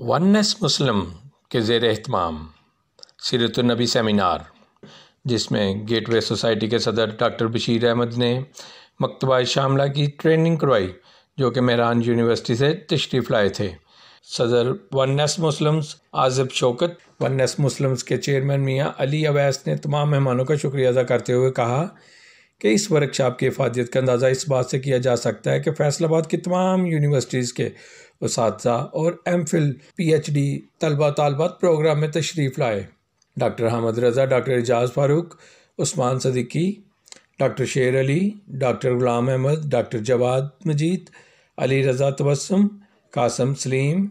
Once مسلم کے زیر اہتمام سیرت النبی سیمینار، جس میں گیٹ وے سوسائٹی کے صدر ڈاکٹر بشیر احمد نے مکتبہ شاملہ کی ٹریننگ کروائی، جو کہ مہران یونیورسٹی سے تشریف لائے تھے۔ صدر ونس مسلمز عازب شوکت، ونس مسلمز کے چیئرمین میاں علی اویس نے تمام مہمانوں کا شکریہ ادا کرتے ہوئے کہا کہ اس ورکشاپ کی افادیت کا اندازہ اس بات سے کیا جا سکتا ہے کہ فیصل آباد کی تمام یونیورسٹیز کے اساتذہ اور M Phil P H D طلبہ طالبات پروگرام میں تشریف لائے۔ Doctor Hamid Raza, doctor Ijaz Farooq, Usman Siddiqui, doctor Sher Ali, doctor Ghulam Ahmad, doctor Jawad Majeed, Ali Raza Tabassum, Qasim Saleem,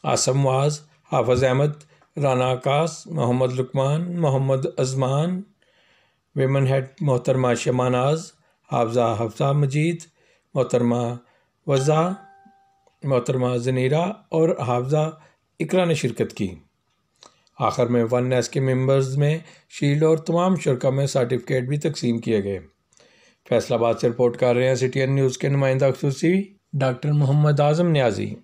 Asim Muaz, Hafiz Ahmad, Rana عکاس، محمد لقمان، محمد ازمان، ویمن ہیڈ محترمہ شمع ناز، حافظہ حفصہ مجید، محترمہ وضع، محترمہ زنیرہ اور حافظہ اقرا نے شرکت کی۔ آخر میں ون ایس کے ممبرز میں شیلڈ اور تمام شرکا میں سرٹیفکیٹ بھی تقسیم کیے گئے۔ فیصل آباد سے رپورٹ کر رہے ہیں سی ٹی این نیوز کے نمائندہ خصوصی ڈاکٹر محمد اعظم نیازی۔